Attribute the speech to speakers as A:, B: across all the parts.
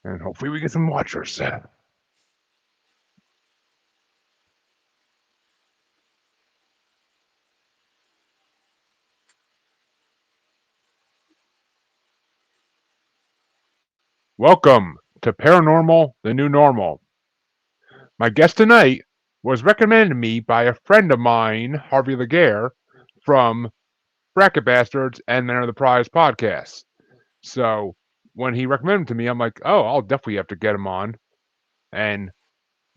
A: and hopefully we get some watchers. Welcome to Paranormal, the New Normal. My guest tonight was recommended to me by a friend of mine, Harvey Laguerre, from Bracket Bastards and Men of the Prize podcast. So when he recommended him to me, I'm like, oh, I'll definitely have to get him on. And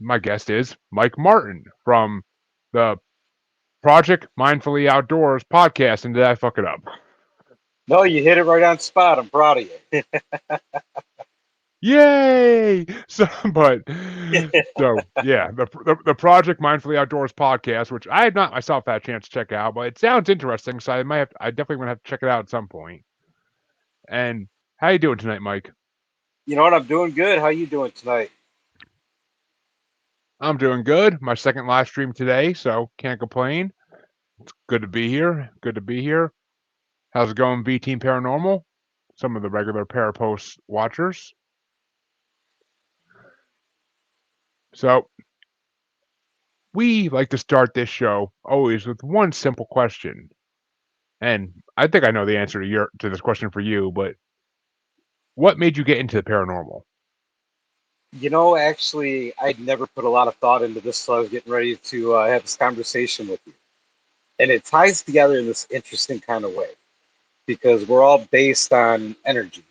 A: my guest is Mike Martin from the Project Mindfully Outdoors podcast. And did I fuck it up?
B: No, you hit it right on spot. I'm proud of you.
A: Yay! But so yeah, the Project Mindfully Outdoors podcast, which I had not myself had a chance to check out, but it sounds interesting, so I definitely want to have to check it out at some point. And how you doing tonight, Mike?
B: You know what? I'm doing good. How you doing tonight?
A: I'm doing good. My second live stream today, so can't complain. Good to be here. Good to be here. How's it going, V Team Paranormal? Some of the regular Parapost watchers. So we like to start this show always with one simple question. And I think I know the answer to this question for you, but what made you get into the paranormal?
B: Actually, I'd never put a lot of thought into this, so I was getting ready to have this conversation with you. And it ties together in this interesting kind of way because we're all based on energy.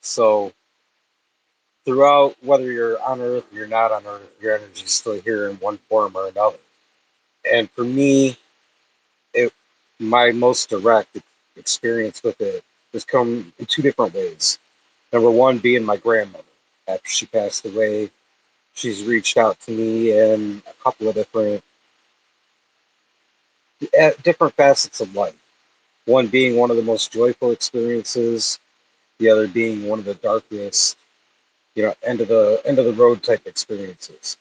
B: So, throughout, whether you're on Earth or you're not on Earth, your energy is still here in one form or another. And for me, it my most direct experience with it has come in two different ways. Number one being my grandmother. After she passed away, she's reached out to me in a couple of different facets of life. One being one of the most joyful experiences, the other being one of the darkest, end of the road type experiences.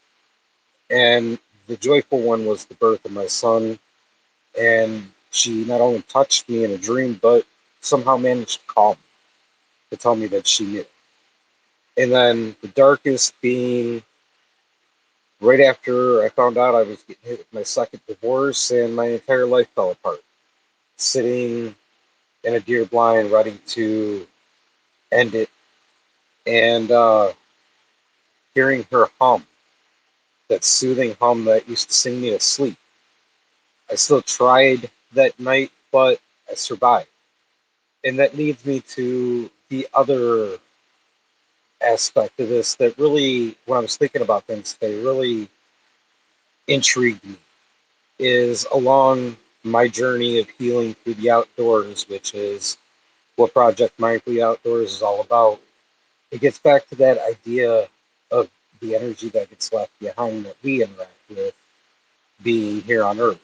B: And the joyful one was the birth of my son, and she not only touched me in a dream, but somehow managed to call me to tell me that she knew. And then the darkest being right after I found out I was getting hit with my second divorce and my entire life fell apart. Sitting in a deer blind, ready to end it, and hearing her hum, that soothing hum that used to sing me to sleep. I still tried that night, but I survived. And that leads me to the other aspect of this that really, when I was thinking about things today, really intrigued me is along my journey of healing through the outdoors, which is what Project Mindfully Outdoors is all about. It gets back to that idea of the energy that gets left behind that we interact with being here on Earth.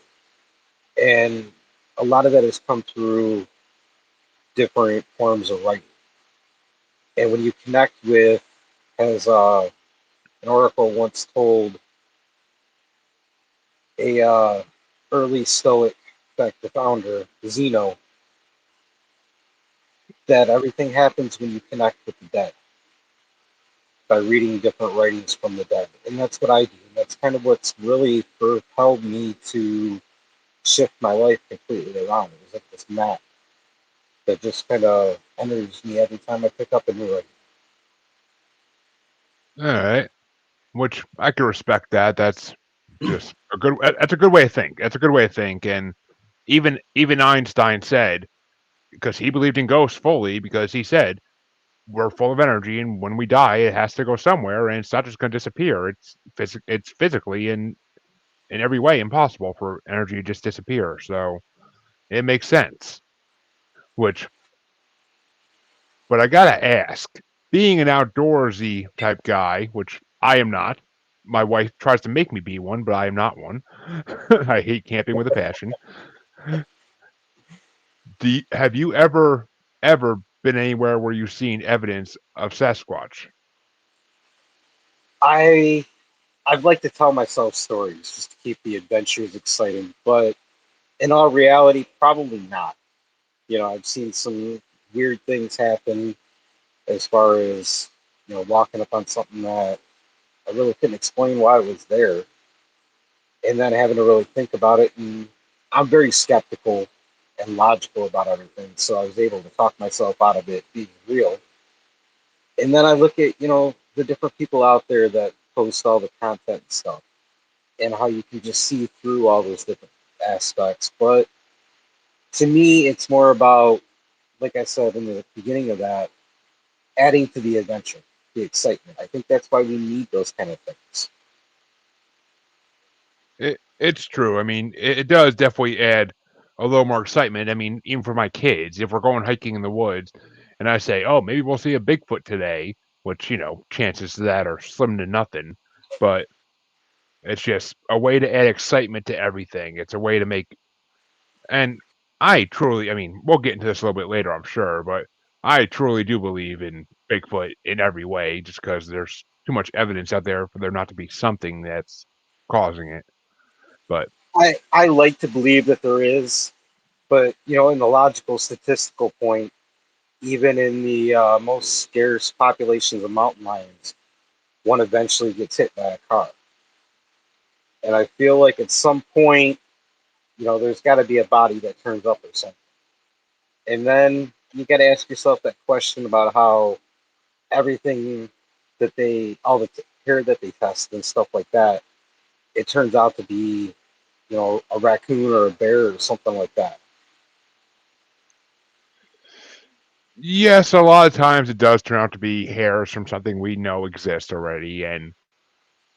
B: And a lot of that has come through different forms of writing. And when you connect with, as an oracle once told a early Stoic, in fact, the founder, Zeno, that everything happens when you connect with the dead by reading different writings from the dead. And that's what I do. And that's kind of what's really propelled me to shift my life completely around. It was like this map that just kind of enters me every time I pick up a new writing.
A: All right, which I can respect that. That's just a good. That's a good way to think. That's a good way to think. And even Einstein said, because he believed in ghosts fully, because he said we're full of energy, and when we die, it has to go somewhere, and it's not just going to disappear. It's physically and in every way impossible for energy to just disappear. So it makes sense. Which, but I gotta ask, being an outdoorsy type guy, which I am not. My wife tries to make me be one, but I am not one. I hate camping with a passion. Have you ever been anywhere where you've seen evidence of Sasquatch?
B: I I'd like to tell myself stories just to keep the adventures exciting, but in all reality, probably not. I've seen some weird things happen as far as walking up on something that I really couldn't explain why it was there, and then having to really think about it. And I'm very skeptical and logical about everything, so I was able to talk myself out of it being real. And then I look at the different people out there that post all the content and stuff, and how you can just see through all those different aspects. But to me, it's more about, like I said in the beginning of that, adding to the adventure, the excitement. I think that's why we need those kind of things.
A: It's true. I mean, it does definitely add a little more excitement. I mean, even for my kids, if we're going hiking in the woods and I say, "Oh, maybe we'll see a Bigfoot today," which, chances of that are slim to nothing, but it's just a way to add excitement to everything. It's a way to make and I mean, we'll get into this a little bit later, I'm sure, but I truly do believe in Bigfoot in every way just because there's too much evidence out there for there not to be something that's causing it. But
B: I like to believe that there is, but in the logical statistical point, even in the most scarce populations of mountain lions, one eventually gets hit by a car. And I feel like at some point, there's got to be a body that turns up or something. And then you got to ask yourself that question about how everything all the hair that they test and stuff like that, it turns out to be, a raccoon or a bear or something like that.
A: yes, a lot of times it does turn out to be hairs from something we know exists already,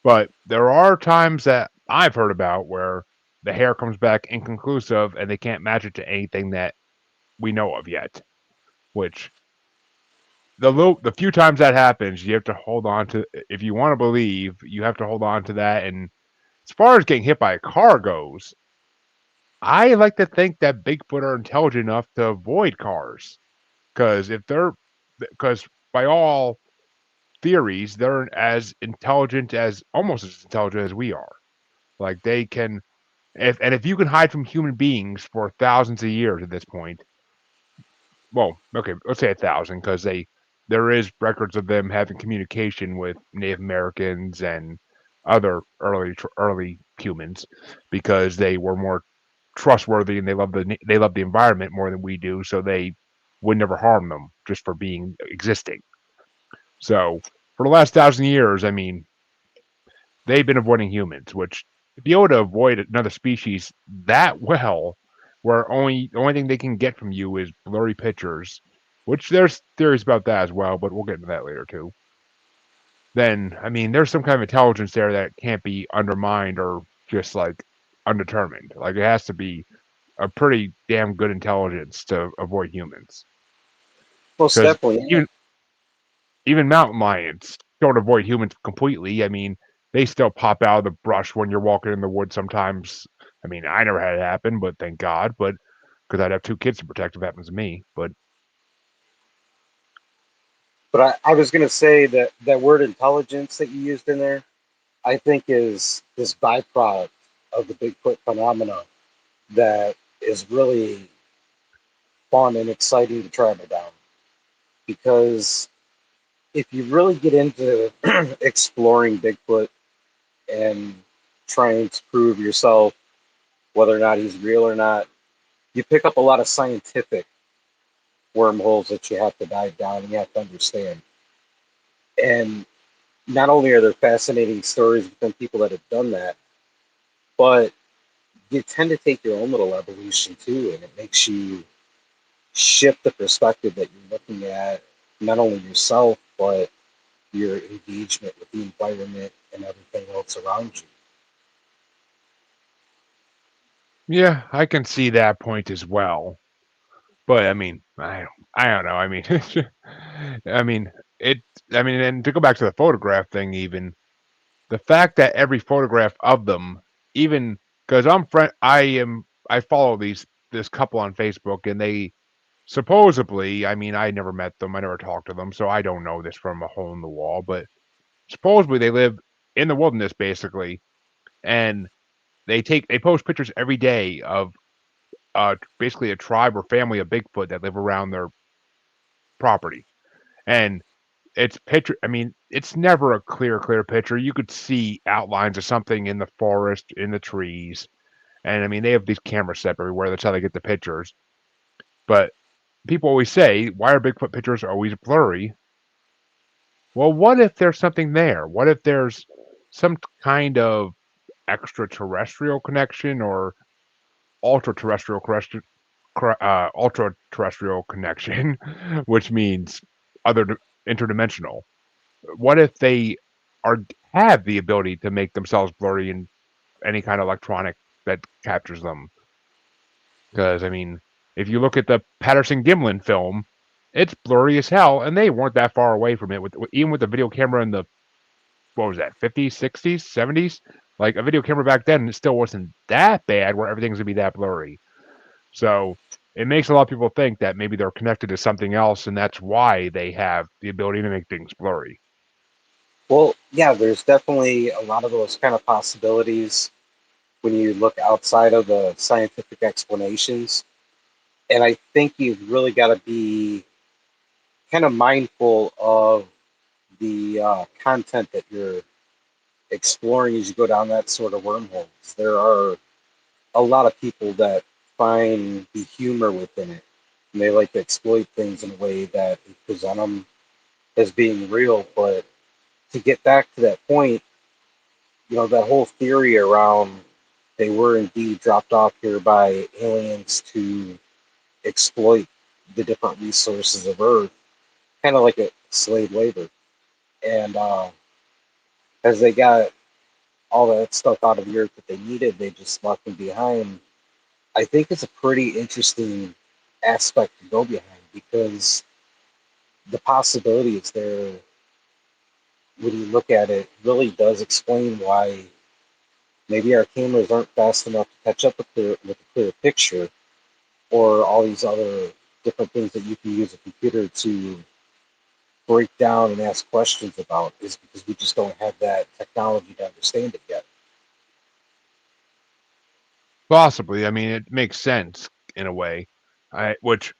A: but there are times that I've heard about where the hair comes back inconclusive and they can't match it to anything that we know of yet. Which the few times that happens, you have to hold on to. If you want to believe, you have to hold on to that. And as far as getting hit by a car goes, I like to think that Bigfoot are intelligent enough to avoid cars because if they're because by all theories, they're as intelligent as almost as intelligent as we are. Like they can, if you can hide from human beings for thousands of years at this point, well, okay, let's say 1,000 because there is records of them having communication with Native Americans and other early humans because they were more trustworthy and they love the environment more than we do, so they would never harm them just for being existing. So for the last 1,000 years, I mean, they've been avoiding humans, which to be able to avoid another species that well, where the only thing they can get from you is blurry pictures, which there's theories about that as well, but we'll get into that later too. Then I mean, there's some kind of intelligence there that can't be undermined or just like undetermined. Like it has to be a pretty damn good intelligence to avoid humans,
B: Most
A: because
B: definitely.
A: even mountain lions don't avoid humans completely. I mean, they still pop out of the brush when you're walking in the woods sometimes. I mean, I never had it happen, but thank God. But because I'd have two kids to protect if it happens to me. But
B: But I was going to say that that word intelligence that you used in there, I think is this byproduct of the Bigfoot phenomena that is really fun and exciting to travel down. Because if you really get into exploring Bigfoot and trying to prove yourself whether or not he's real or not, you pick up a lot of scientific wormholes that you have to dive down and you have to understand. And not only are there fascinating stories within people that have done that, but you tend to take your own little evolution too, and it makes you shift the perspective that you're looking at not only yourself, but your engagement with the environment and everything else around you.
A: yeah, I can see that point as well. But I mean, I don't know. I mean, I mean it. I mean, and to go back to the photograph thing, even the fact that every photograph of them, even because I follow this couple on Facebook, and they supposedly, I mean, I never met them, I never talked to them, so I don't know this from a hole in the wall, but supposedly they live in the wilderness basically, and they post pictures every day of basically a tribe or family of Bigfoot that live around their property. And it's picture. I mean, it's never a clear picture. You could see outlines of something in the forest, in the trees, and I mean they have these cameras set everywhere. That's how they get the pictures. But people always say, why are Bigfoot pictures always blurry? Well, what if there's something there? What if there's some kind of extraterrestrial connection or ultra-terrestrial connection, ultra-terrestrial connection, which means other interdimensional? What if they are have the ability to make themselves blurry in any kind of electronic that captures them? Because I mean, if you look at the Patterson Gimlin film, it's blurry as hell, and they weren't that far away from it. With even with the video camera in the what was that 50s, 60s, 70s, like a video camera back then, it still wasn't that bad where everything's gonna be that blurry. So it makes a lot of people think that maybe they're connected to something else, and that's why they have the ability to make things blurry.
B: Well, yeah, there's definitely a lot of those kind of possibilities when you look outside of the scientific explanations. And I think you've really got to be kind of mindful of the content that you're exploring as you go down that sort of wormhole. There are a lot of people that find the humor within it, and they like to exploit things in a way that they present them as being real. But to get back to that point, that whole theory around they were indeed dropped off here by aliens to exploit the different resources of Earth, kind of like a slave labor. And as they got all that stuff out of the Earth that they needed, they just left them behind. I think it's a pretty interesting aspect to go behind because the possibilities there, when you look at it, really does explain why maybe our cameras aren't fast enough to catch up with a clear picture, or all these other different things that you can use a computer to break down and ask questions about, is because we just don't have that technology to understand it yet.
A: Possibly, I mean, it makes sense in a way. Which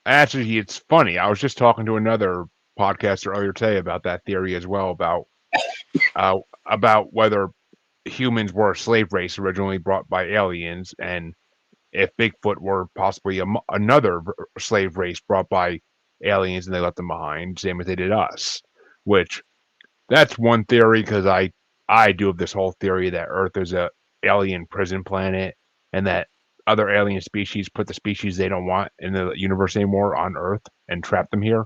A: actually, it's funny. I was just talking to another podcaster earlier today about that theory as well uh, about whether humans were a slave race originally brought by aliens, and if Bigfoot were possibly another slave race brought by aliens and they left them behind, same as they did us. Which that's one theory because I do have this whole theory that Earth is a alien prison planet and that other alien species put the species they don't want in the universe anymore on Earth and trap them here.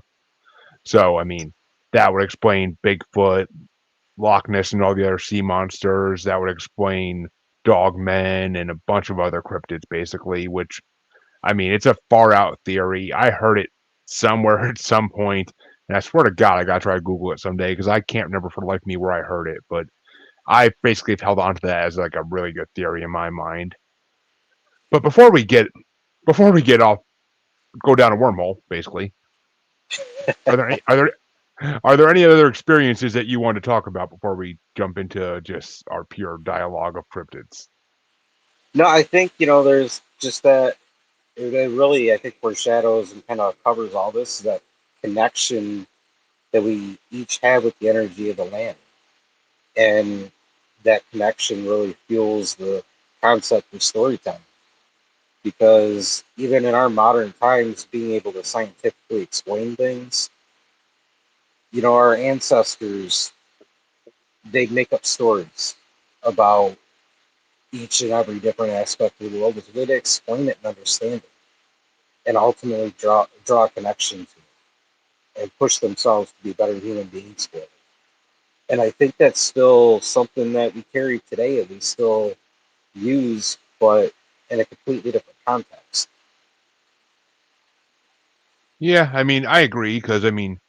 A: So I mean that would explain Bigfoot, Loch Ness, and all the other sea monsters. That would explain dogmen and a bunch of other cryptids, basically. Which I mean, it's a far out theory. I heard it somewhere at some point, and I swear to God, I gotta try to Google it someday because I can't remember for the life of me where I heard it. But I basically have held on to that as like a really good theory in my mind. But before we get off, go down a wormhole, basically. Are there any, are there are there any other experiences that you want to talk about before we jump into just our pure dialogue of cryptids?
B: No, I think there's just that. It really, I think, foreshadows and kind of covers all this, that connection that we each have with the energy of the land, and that connection really fuels the concept of storytelling. Because even in our modern times, being able to scientifically explain things, our ancestors, they'd make up stories about each and every different aspect of the world. There's a way to explain it and understand it, and ultimately draw a connection to it and push themselves to be better human beings for it. And I think that's still something that we carry today, and we still use, but in a completely different context.
A: Yeah, I mean, I agree because I mean,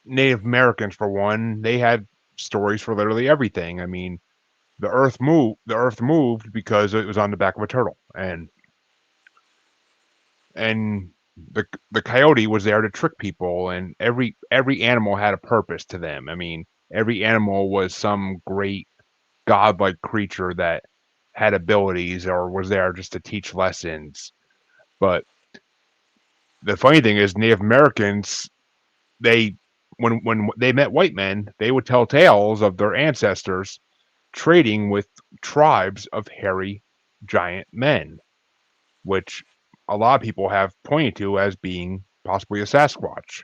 A: Native Americans for one, they had stories for literally everything. I mean, the earth moved because it was on the back of a turtle, and the coyote was there to trick people, and every animal had a purpose to them. I mean, every animal was some great godlike creature that had abilities or was there just to teach lessons. But the funny thing is Native Americans, they when they met white men, they would tell tales of their ancestors trading with tribes of hairy giant men, which a lot of people have pointed to as being possibly a Sasquatch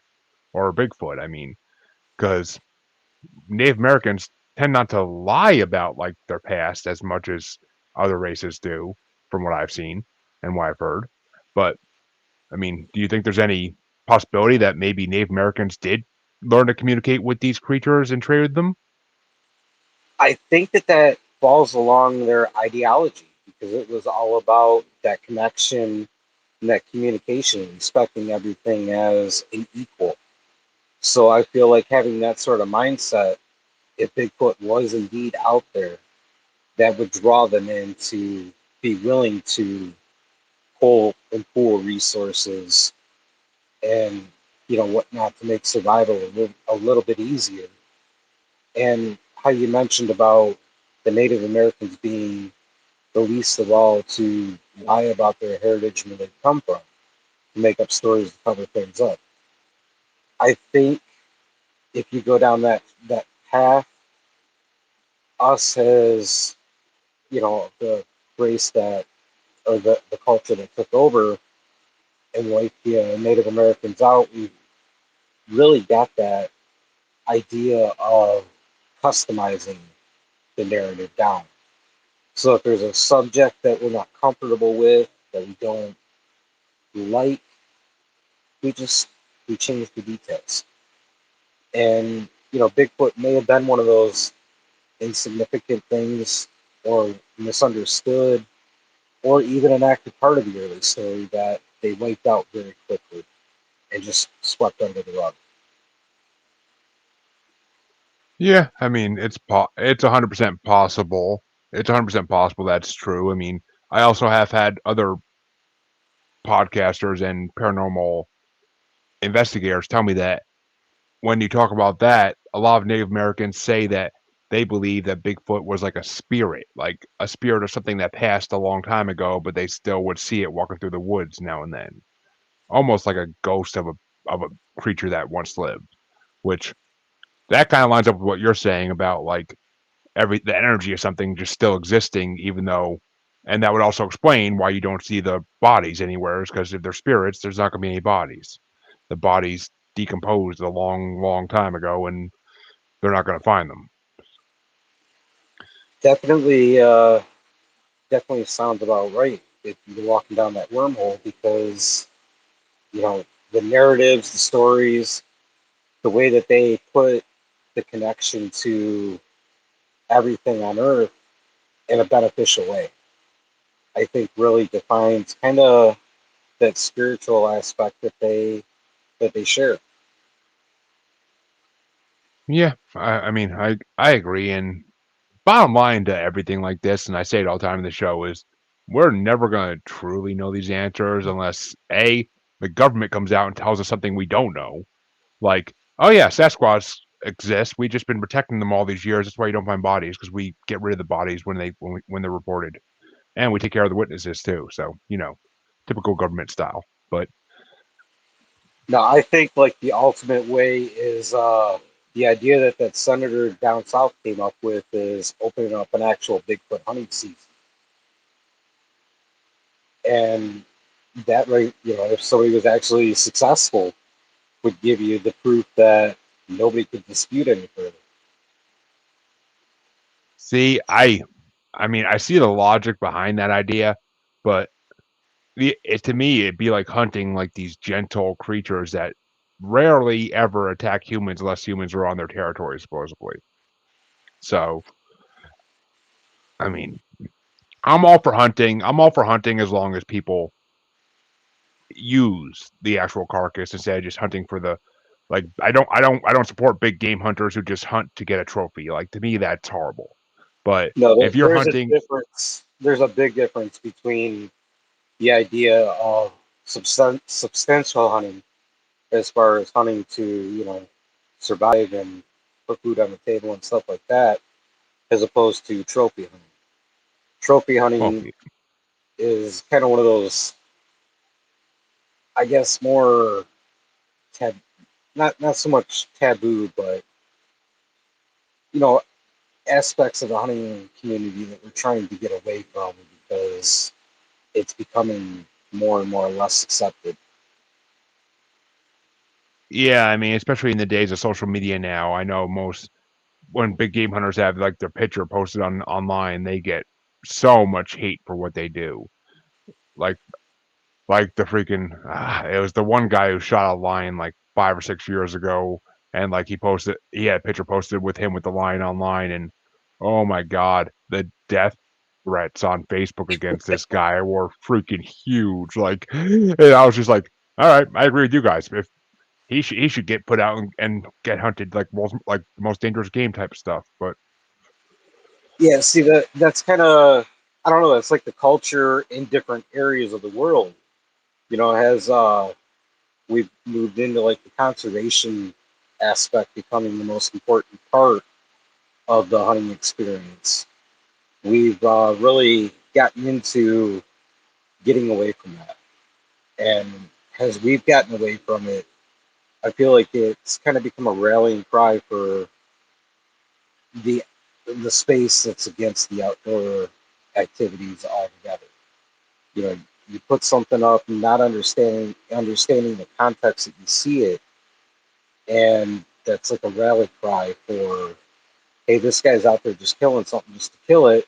A: or a Bigfoot. I mean, because Native Americans tend not to lie about like their past as much as other races do, from what I've seen and what I've heard. But I mean, do you think there's any possibility that maybe Native Americans did learn to communicate with these creatures and trade with them?
B: I think that that falls along their ideology because it was all about that connection and that communication, respecting everything as an equal. So I feel like having that sort of mindset, if Bigfoot was indeed out there, that would draw them in to be willing to pull and pool resources and whatnot to make survival a little bit easier. And how you mentioned about the Native Americans being the least of all to lie about their heritage and where they come from, to make up stories to cover things up. I think if you go down that path, us as the race that or the culture that took over and wiped the Native Americans out, we really got that idea of customizing the narrative down. So if there's a subject that we're not comfortable with, that we don't like, we just we change the details. And Bigfoot may have been one of those insignificant things or misunderstood or even an active part of the early story that they wiped out very quickly and just swept under the rug.
A: Yeah, I mean, it's 100% possible. It's 100% possible that's true. I mean, I also have had other podcasters and paranormal investigators tell me that when you talk about that, a lot of Native Americans say that they believe that Bigfoot was like a spirit of something that passed a long time ago, but they still would see it walking through the woods now and then, almost like a ghost of a creature that once lived. Which that kind of lines up with what you're saying about like the energy of something just still existing, even though, and that would also explain why you don't see the bodies anywhere, because if they're spirits, there's not going to be any bodies. The bodies decomposed a long, long time ago, and they're not going to find them.
B: Definitely, definitely sounds about right if you're walking down that wormhole because you know the narratives, the stories, the way that they put the connection to everything on Earth in a beneficial way, I think really defines kind of that spiritual aspect that they share.
A: Yeah, I mean, I agree. And bottom line to everything like this, and I say it all the time in the show, is we're never going to truly know these answers unless A, the government comes out and tells us something we don't know. Like, oh yeah, Sasquatch exists. We've just been protecting them all these years. That's why you don't find bodies, because we get rid of the bodies when they're reported, and we take care of the witnesses too. So typical government style. But
B: Now, I think like the ultimate way is the idea that that senator down south came up with is opening up an actual Bigfoot hunting season, and that right, if somebody was actually successful, would give you the proof that nobody could dispute any further.
A: see, I mean, I see the logic behind that idea, but to me, it'd be like hunting like these gentle creatures that rarely ever attack humans unless humans are on their territory, supposedly. So, I mean, I'm all for hunting. I'm all for hunting as long as people use the actual carcass instead of just hunting for the like I don't support big game hunters who just hunt to get a trophy. Like to me that's horrible. But
B: No,
A: if you're
B: there's a
A: hunting,
B: difference. There's a big difference between the idea of substantial hunting, as far as hunting to survive and put food on the table and stuff like that, as opposed to trophy hunting. Trophy
A: well,
B: hunting is kind of one of those, I guess, more tab- not so much taboo, but you know, aspects of the hunting community that we're trying to get away from because it's becoming more and more less accepted.
A: Yeah, I mean, especially in the days of social media now, I know most when big game hunters have like their picture posted on online, they get so much hate for what they do. Like like the freaking it was the one guy who shot a lion like 5 or 6 years ago, and like he had a picture posted with him with the lion online, and oh my god, the death threats on Facebook against this guy were freaking huge. Like, and I was just like, all right, I agree with you guys. If he should get put out and get hunted like the most dangerous game type of stuff. But
B: Yeah, see that's kind of, I don't know. That's like the culture in different areas of the world. Has we've moved into like the conservation aspect becoming the most important part of the hunting experience. We've really gotten into getting away from that, and as we've gotten away from it, I feel like it's kind of become a rallying cry for the the space that's against the outdoor activities altogether. You know, you put something up, not understanding the context that you see it, and that's like a rally cry for, hey, this guy's out there just killing something just to kill it.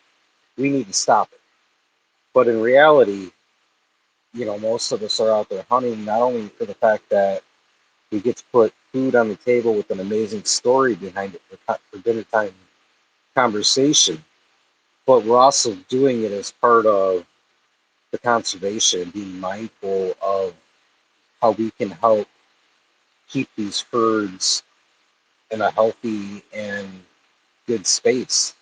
B: We need to stop it. But in reality, most of us are out there hunting not only for the fact that we get to put food on the table with an amazing story behind it for dinner time conversation, but we're also doing it as part of the conservation, being mindful of how we can help keep these herds in a healthy and good space.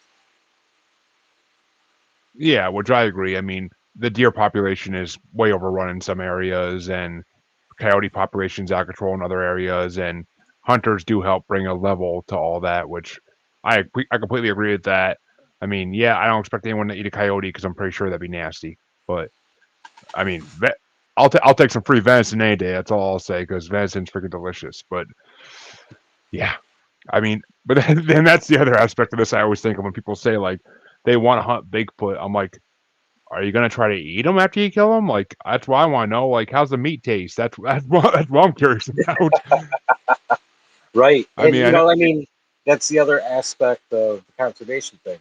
A: yeah, which I agree. I mean, the deer population is way overrun in some areas, and coyote populations out of control in other areas, and hunters do help bring a level to all that, which I completely agree with that. I mean, yeah, I don't expect anyone to eat a coyote because I'm pretty sure that'd be nasty. But I mean, I'll take some free venison any day. That's all I'll say because venison's freaking delicious. But yeah, I mean, but then that's the other aspect of this. I always think of when people say like they want to hunt Bigfoot. I'm like, are you gonna try to eat them after you kill them? Like that's what I want to know. Like, how's the meat taste? That's what I'm curious about.
B: Right.
A: I
B: And,
A: mean, I know.
B: that's the other aspect of the conservation thing.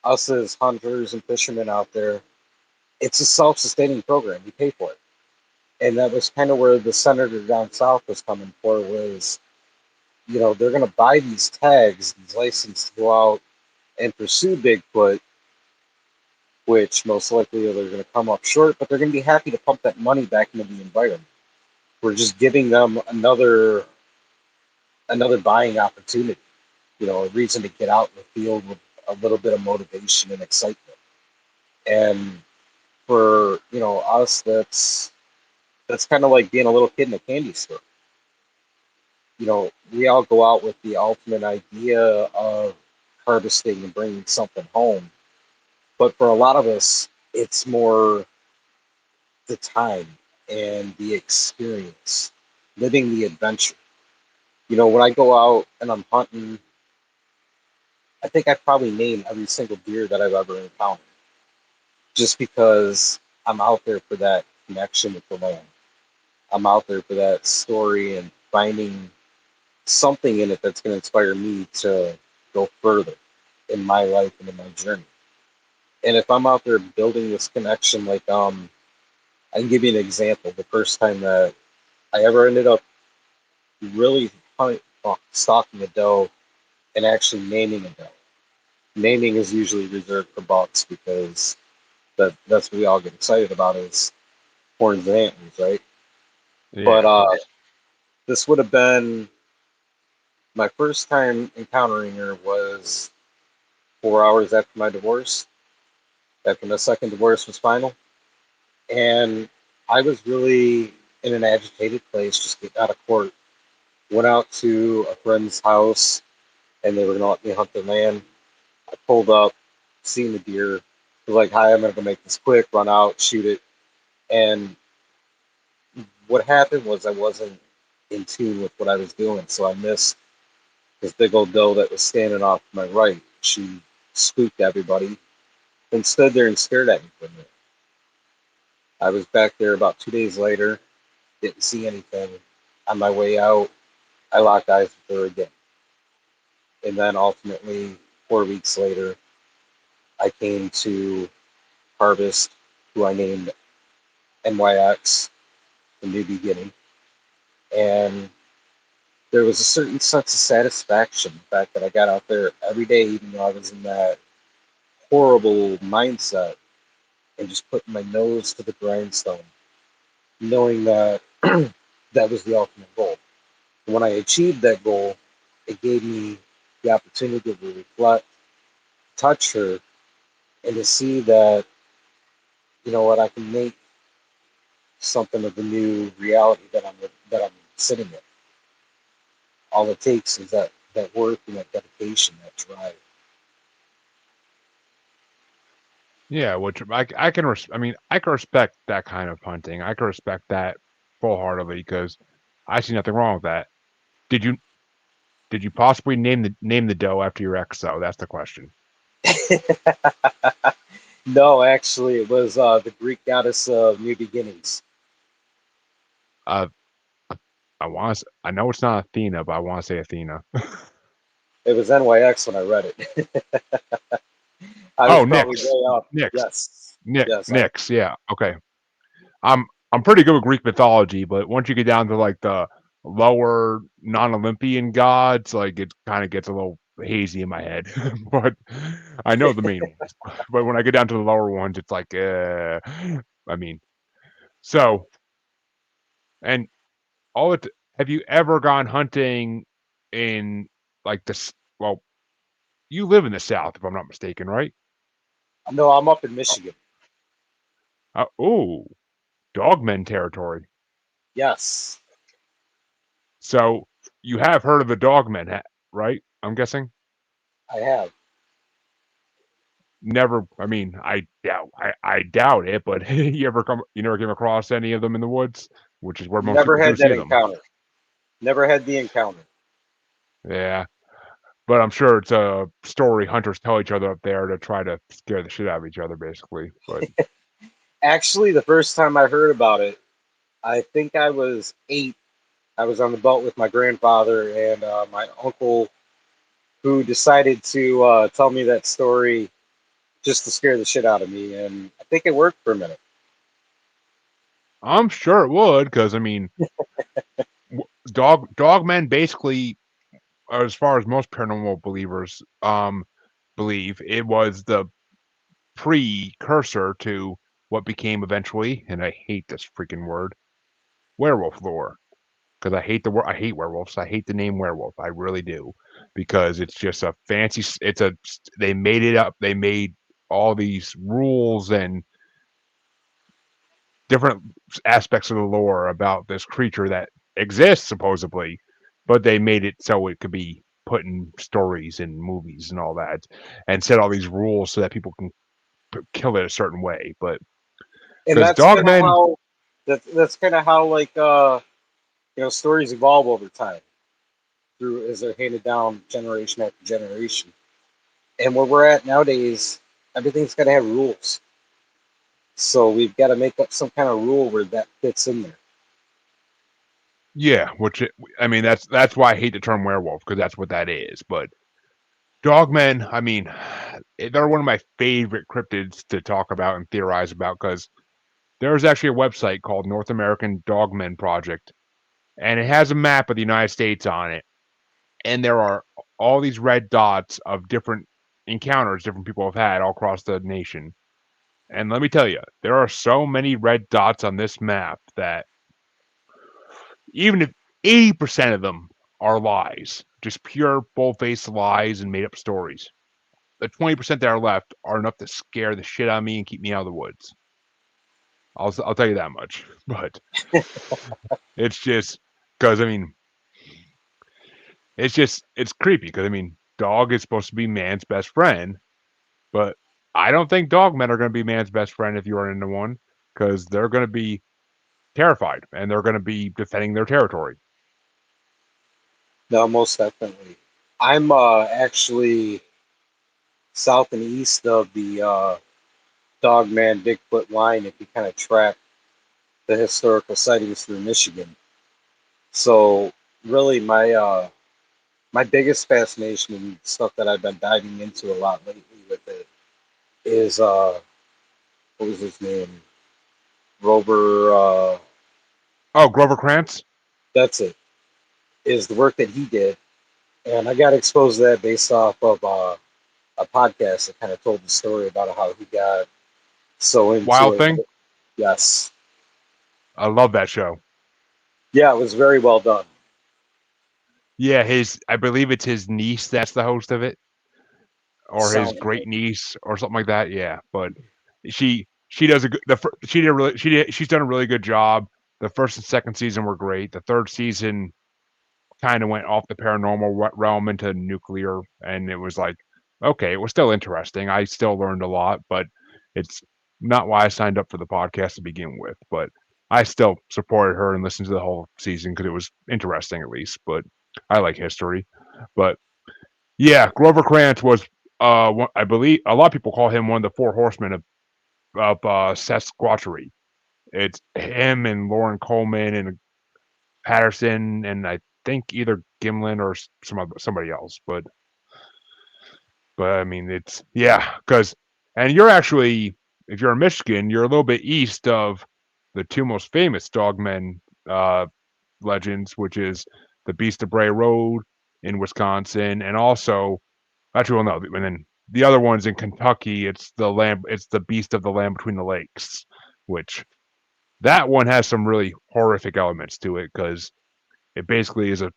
B: Us as hunters and fishermen out there, it's a self sustaining program. We pay for it. And that was kind of where the senator down south was coming for was, they're going to buy these tags, these licenses to go out and pursue Bigfoot, which most likely they're going to come up short, but they're going to be happy to pump that money back into the environment. We're just giving them another buying opportunity, a reason to get out in the field with a little bit of motivation and excitement. And for us, that's kind of like being a little kid in a candy store. We all go out with the ultimate idea of harvesting and bringing something home, but for a lot of us, it's more the time and the experience, living the adventure. When I go out and I'm hunting, I think I probably name every single deer that I've ever encountered just because I'm out there for that connection with the land. I'm out there for that story and finding something in it that's going to inspire me to go further in my life and in my journey. And if I'm out there building this connection, like I can give you an example. The first time that I ever ended up really stalking a doe and actually naming a doe. Naming is usually reserved for bucks because that's what we all get excited about is horns and antlers, right?
A: Yeah,
B: But
A: of course.
B: this would have been my first time encountering her was 4 hours after my divorce, after my second divorce was final, and I was really in an agitated place, just getting out of court. Went out to a friend's house, and they were gonna let me hunt their land. I pulled up, seen the deer, was like, "Hi, I'm gonna go make this quick, run out, shoot it." And what happened was I wasn't in tune with what I was doing. So I missed this big old doe that was standing off to my right. She spooked everybody and stood there and stared at me for a minute. I was back there about 2 days later, didn't see anything. On my way out, I locked eyes with her again. And then ultimately, 4 weeks later, I came to Harvest, who I named NYX, the new beginning. And there was a certain sense of satisfaction, the fact that I got out there every day, even though I was in that horrible mindset, and just putting my nose to the grindstone, knowing that that was the ultimate goal. And when I achieved that goal, it gave me the opportunity to reflect, touch her, and to see that, you know what, I can make something of the new reality that I'm sitting in. All it takes is that work and that dedication, that drive.
A: Yeah, which I mean, I can respect that kind of hunting. I can respect that full heartedly because I see nothing wrong with that. Did you did you possibly name the doe after your ex though? That's the question.
B: No, actually, it was the Greek goddess of new beginnings.
A: Uh, I know it's not Athena, but I want to say Athena.
B: It was NYX when I read it. I was
A: Oh,
B: probably
A: Nyx,
B: way off.
A: Nyx,
B: Yes, yes.
A: Nyx. Yeah, okay. I'm pretty good with Greek mythology, but once you get down to like the lower non-Olympian gods, like it kind of gets a little hazy in my head. But I know the main ones. But when I get down to the lower ones, it's like, I mean, so and all it. Have you ever gone hunting in like this? Well, you live in the South, if I'm not mistaken, right?
B: No, I'm up in Michigan.
A: Oh, dogmen territory.
B: Yes,
A: So you have heard of the dogmen, right? I'm guessing.
B: I have.
A: Never. I mean, I doubt it, but you never came across any of them in the woods, which is where most
B: Never
A: people do
B: had
A: see
B: that
A: them.
B: encounter. Never had the encounter.
A: Yeah, but I'm sure it's a story hunters tell each other up there to try to scare the shit out of each other, basically. But
B: Actually, the first time I heard about it, I think I was 8. I was on the boat with my grandfather and my uncle, who decided to tell me that story just to scare the shit out of me. And I think it worked for a minute.
A: I'm sure it would, because I mean, dogmen basically, as far as most paranormal believers believe, it was the precursor to what became eventually, and I hate this freaking word, werewolf lore. Because I hate the word, I hate werewolves. I hate the name werewolf. I really do, because it's just a fancy. They made it up. They made all these rules and different aspects of the lore about this creature that exists supposedly, but they made it so it could be put in stories and movies and all that, and set all these rules so that people can kill it a certain way. But
B: And
A: because
B: that's kind of
A: dogmen,
B: how that's kind of how like stories evolve over time through as they're handed down generation after generation. And where we're at nowadays, everything's got to have rules. So we've got to make up some kind of rule where that fits in there.
A: yeah, I mean that's why I hate the term werewolf, because that's what that is. But dogmen, I mean, they're one of my favorite cryptids to talk about and theorize about, because there's actually a website called North American Dogmen Project, and it has a map of the United States on it, and there are all these red dots of different encounters different people have had all across the nation. And let me tell you, there are so many red dots on this map that even if 80% of them are lies, just pure bull-faced lies and made up stories, the 20% that are left are enough to scare the shit out of me and keep me out of the woods. I'll tell you that much. But it's just because I mean it's creepy, because I mean dog is supposed to be man's best friend, but I don't think dogmen are going to be man's best friend if you run into one, because they're going to be terrified and they're going to be defending their territory.
B: No, most definitely. I'm actually south and east of the Dogman Bigfoot line if you kind of track the historical sightings through Michigan. So really my biggest fascination and stuff that I've been diving into a lot lately with it is what was his name? Rover
A: Oh, Grover Krantz.
B: that's it. Is the work that he did. And I got exposed to that based off of a podcast that kind of told the story about how he got so into
A: Wild
B: it.
A: Thing.
B: Yes.
A: I love that show.
B: Yeah, it was very well done.
A: Yeah, his I believe it's his niece that's the host of it, or his
B: Sounds
A: great
B: like
A: niece, or something like that. Yeah, but she does a good. She did a really she's done a really good job. The first and second season were great. The third season kind of went off the paranormal realm into nuclear, and it was like, okay, it was still interesting. I still learned a lot, but it's not why I signed up for the podcast to begin with. But I still supported her and listened to the whole season because it was interesting at least. But I like history. But yeah, Grover Krantz was, I believe a lot of people call him one of the four horsemen of Sasquatchery. It's him and Lauren Coleman and Patterson, and I think either Gimlin or somebody else. But I mean, it's yeah, because and you're actually, if you're in Michigan, you're a little bit east of the two most famous dogmen uh, legends, which is the Beast of Bray Road in Wisconsin, and also actually, well, no, and then the other one's in Kentucky. It's the Beast of the Land Between the Lakes, which that one has some really horrific elements to it because it basically is a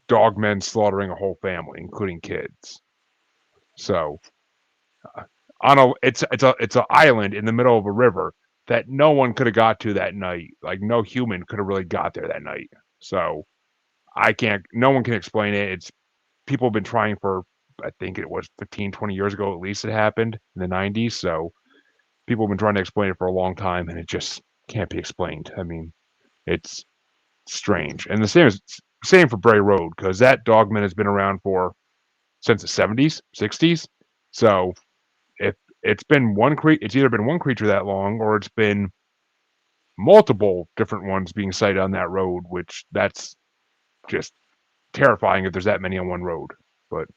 A: dogmen slaughtering a whole family, including kids. So on a it's an island in the middle of a river that no one could have got to that night. Like no human could have really got there that night. So I can't. No one can explain it. It's people have been trying for I think it was 15, 20 years ago at least it happened in the 90s. So people have been trying to explain it for a long time, and it just can't be explained. I mean, it's strange. And the same for Bray Road because that dogman has been around for since the 70s, 60s. So if it's either been one creature that long or it's been multiple different ones being sighted on that road, which that's just terrifying if there's that many on one road. But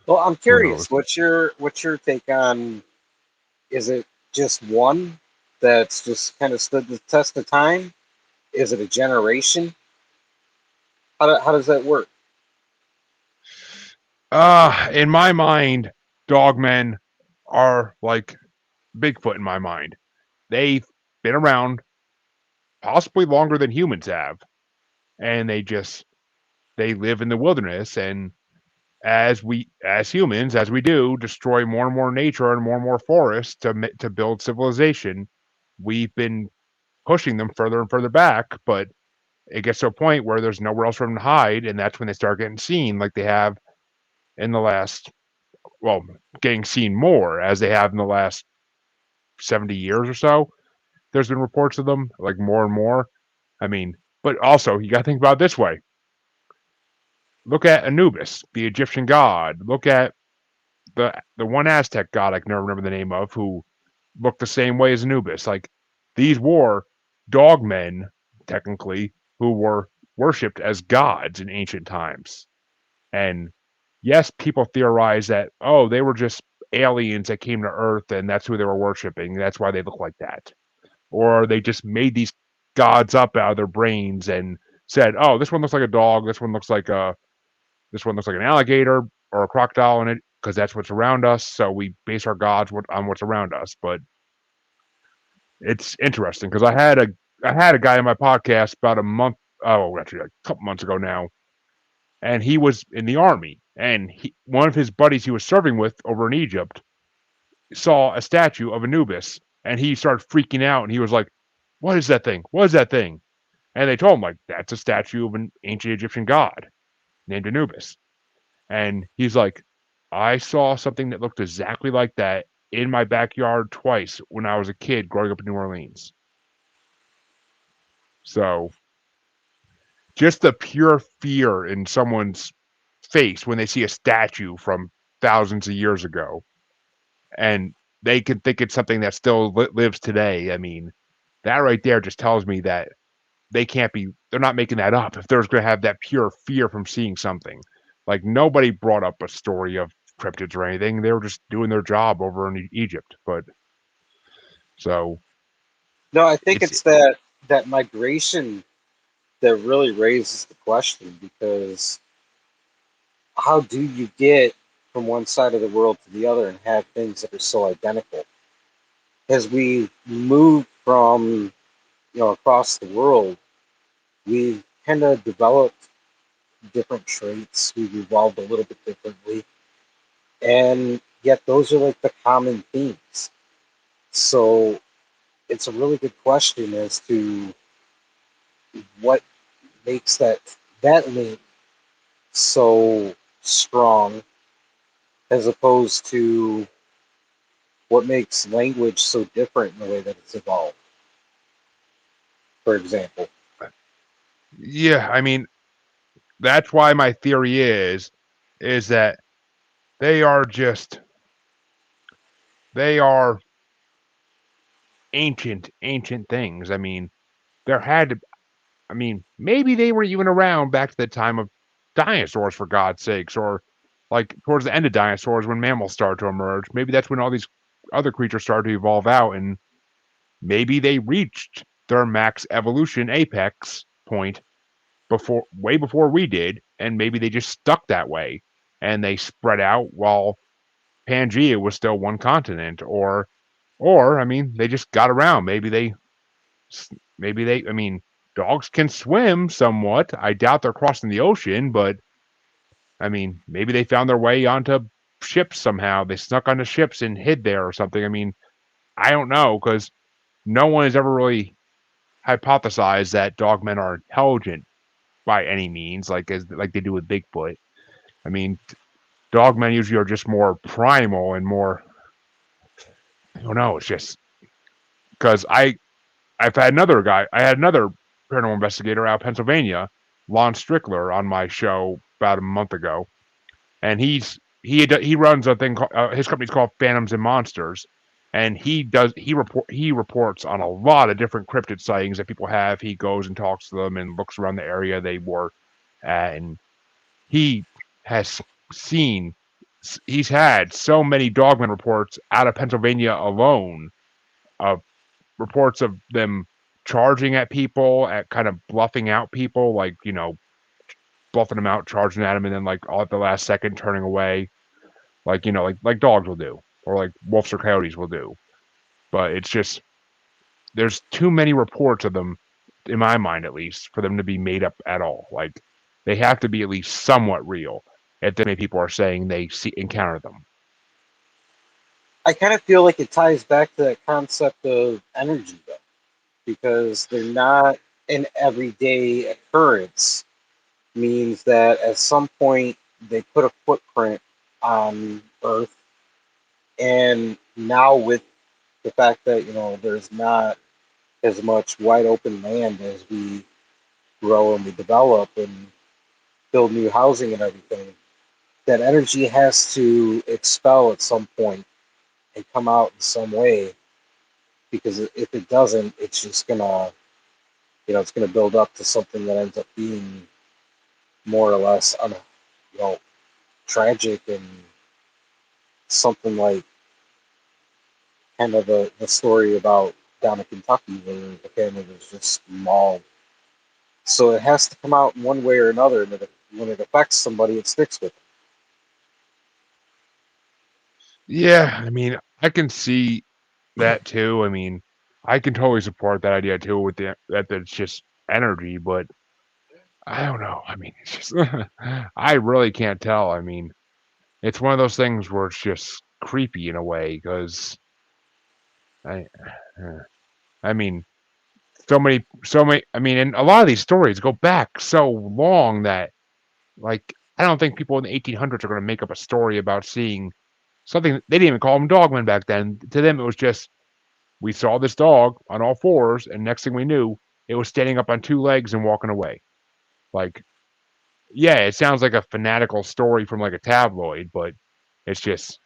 B: well, I'm
A: who knows?
B: curious, what's your take on is it just one that's just kind of stood the test of time? Is it a generation? How does that work?
A: In my mind, dogmen are like Bigfoot in my mind. They've been around possibly longer than humans have, and they live in the wilderness and as humans as we do destroy more and more nature and more forests to build civilization, we've been pushing them further and further back, but it gets to a point where there's nowhere else for them to hide, and that's when they start getting seen like they have in the last well getting seen more as they have in the last 70 years or so. There's been reports of them like more and more. I mean, but also you got to think about it this way. Look at Anubis, the Egyptian god. Look at the one Aztec god I can never remember the name of, who looked the same way as Anubis. Like these were dogmen, technically, who were worshipped as gods in ancient times. And yes, people theorize that they were just aliens that came to Earth and that's who they were worshiping. That's why they look like that. Or they just made these gods up out of their brains and said, "Oh, this one looks like a dog. This one looks like an alligator or a crocodile in it because that's what's around us. So we base our gods on what's around us." But it's interesting because I had a guy in my podcast about a month, actually like a couple months ago now, and he was in the army, and one of his buddies he was serving with over in Egypt saw a statue of Anubis, and he started freaking out, and he was like, "What is that thing? What is that thing?" And they told him like that's a statue of an ancient Egyptian god named Anubis. And he's like, I saw something that looked exactly like that in my backyard twice when I was a kid growing up in New Orleans. So just the pure fear in someone's face when they see a statue from thousands of years ago, and they can think it's something that still lives today. I mean, that right there just tells me that they can't be. They're not making that up. If they're going to have that pure fear from seeing something, like nobody brought up a story of cryptids or anything. They were just doing their job over in Egypt. But so
B: No, I think
A: it's
B: it's that migration that really raises the question, because how do you get from one side of the world to the other and have things that are so identical? As we move from, across the world, we've kind of developed different traits. We've evolved a little bit differently, and yet those are like the common themes. So it's a really good question as to what makes that link so strong, as opposed to what makes language so different in the way that it's evolved, for example.
A: yeah. I mean, that's why my theory is that they are just they are ancient things. I mean, there had to. I mean, maybe they were even around back to the time of dinosaurs, for God's sakes, or like towards the end of dinosaurs when mammals started to emerge. Maybe that's when all these other creatures started to evolve out, and maybe they reached their max evolution apex point way before we did, and maybe they just stuck that way and they spread out while Pangea was still one continent, or I mean, they just got around. Maybe they. I mean, dogs can swim somewhat. I doubt they're crossing the ocean, but I mean, maybe they found their way onto ships somehow. They snuck onto ships and hid there or something. I mean, I don't know because no one has ever really hypothesized that dogmen are intelligent by any means, like they do with Bigfoot. I mean, dogmen usually are just more primal and more. I don't know. It's just because I've had another guy. I had another paranormal investigator out of Pennsylvania, Lon Strickler, on my show about a month ago, and he runs a thing. His company's called Phantoms and Monsters, and he reports on a lot of different cryptid sightings that people have. He goes and talks to them and looks around the area they were at, and he has seen. He's had so many dogman reports out of Pennsylvania alone of reports of them charging at people, at kind of bluffing out people, like bluffing them out, charging at them, and then like all at the last second turning away, like like dogs will do, or like wolves or coyotes will do. But it's just there's too many reports of them, in my mind at least, for them to be made up at all. Like they have to be at least somewhat real. If that many people are saying they encounter them.
B: I kind of feel like it ties back to that concept of energy, though, because they're not an everyday occurrence. Means that at some point they put a footprint on Earth, and now with the fact that there's not as much wide open land as we grow and we develop and build new housing and everything, that energy has to expel at some point and come out in some way, because if it doesn't, it's just gonna it's gonna build up to something that ends up being more or less you know tragic, and something like kind of the story about down in Kentucky where the family was just mauled. So it has to come out in one way or another, and when it affects somebody, it sticks with them.
A: Yeah, I mean, I can see that too. I mean, I can totally support that idea too with that it's just energy, but I don't know. I mean, it's just I really can't tell. I mean, it's one of those things where it's just creepy in a way because I, uh, I mean, so many. I mean, and a lot of these stories go back so long that, like, I don't think people in the 1800s are going to make up a story about seeing something. They didn't even call them dogmen back then. To them, it was just we saw this dog on all fours, and next thing we knew, it was standing up on two legs and walking away. Like, yeah, it sounds like a fanatical story from like a tabloid, but it's just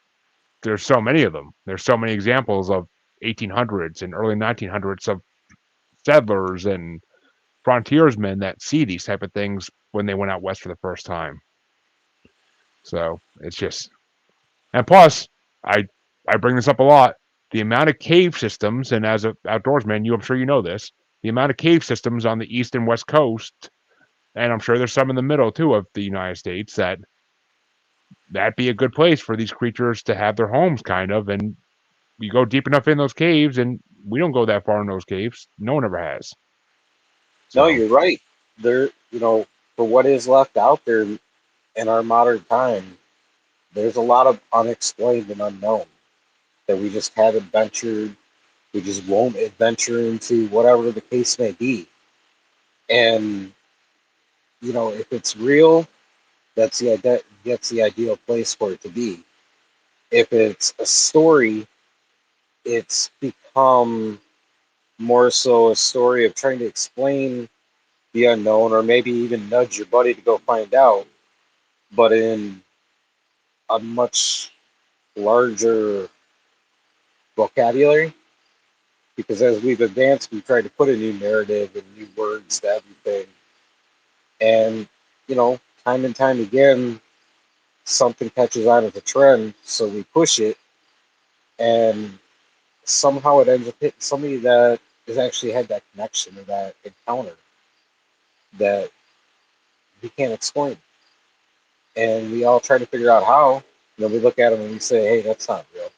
A: there's so many of them. There's so many examples of 1800s and early 1900s of settlers and frontiersmen that see these type of things when they went out west for the first time. So it's just, and plus, I I bring this up a lot. The amount of cave systems, and as an outdoorsman, I'm sure you know this. The amount of cave systems on the east and west coast, and I'm sure there's some in the middle too of the United States that'd be a good place for these creatures to have their homes, kind of. And you go deep enough in those caves, and we don't go that far in those caves. No one ever has.
B: No,
A: So
B: you're right. There, for what is left out there in our modern time, there's a lot of unexplained and unknown that we just haven't ventured. We just won't adventure into, whatever the case may be. And if it's real, that's the ideal place for it to be. If it's a story, it's become more so a story of trying to explain the unknown, or maybe even nudge your buddy to go find out, but in a much larger vocabulary. Because as we've advanced, we try to put a new narrative and new words to everything. And, time and time again, something catches on as a trend, so we push it, and somehow it ends up hitting somebody that has actually had that connection or that encounter that we can't explain. And we all try to figure out how. We look at them and we say, hey, that's not real.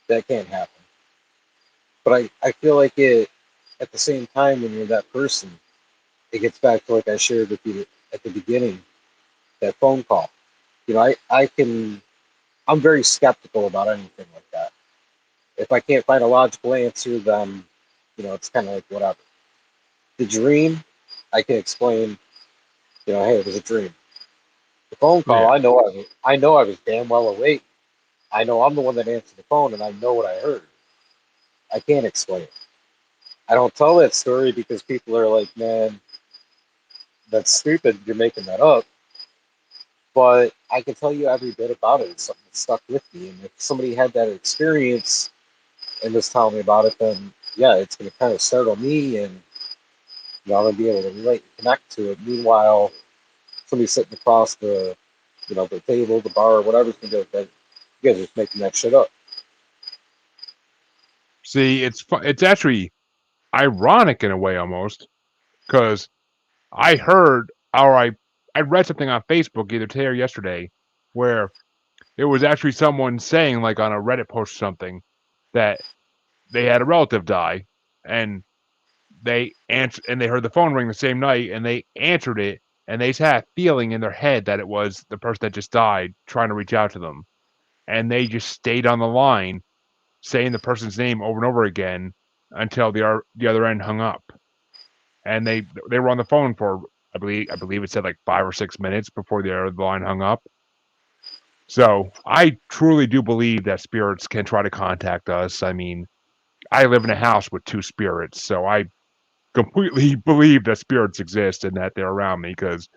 B: That can't happen. But I feel like at the same time, when you're that person, it gets back to, like I shared with you at the beginning, that phone call. I'm very skeptical about anything like that. If I can't find a logical answer, then, it's kind of like whatever. The dream, I can explain, hey, it was a dream. The phone call,
A: yeah.
B: I know I was damn well awake. I know I'm the one that answered the phone, and I know what I heard. I can't explain it. I don't tell that story because people are like, man, that's stupid. You're making that up. But I can tell you every bit about it. It's something that stuck with me. And if somebody had that experience and was telling me about it, then yeah, it's going to kind of startle me, and I'm going to be able to relate and connect to it. Meanwhile, somebody sitting across the table, the bar, whatever's going to go, that you guys are just making that shit up.
A: See, it's actually ironic in a way almost because I heard or I read something on Facebook either today or yesterday where it was actually someone saying like on a Reddit post or something that they had a relative die and they heard the phone ring the same night and they answered it and they just had a feeling in their head that it was the person that just died trying to reach out to them and they just stayed on the line saying the person's name over and over again until the other end hung up and they were on the phone for I believe it said like 5 or 6 minutes before the line hung up. So I truly do believe that spirits can try to contact us. I mean, I live in a house with two spirits, so I completely believe that spirits exist and that they're around me because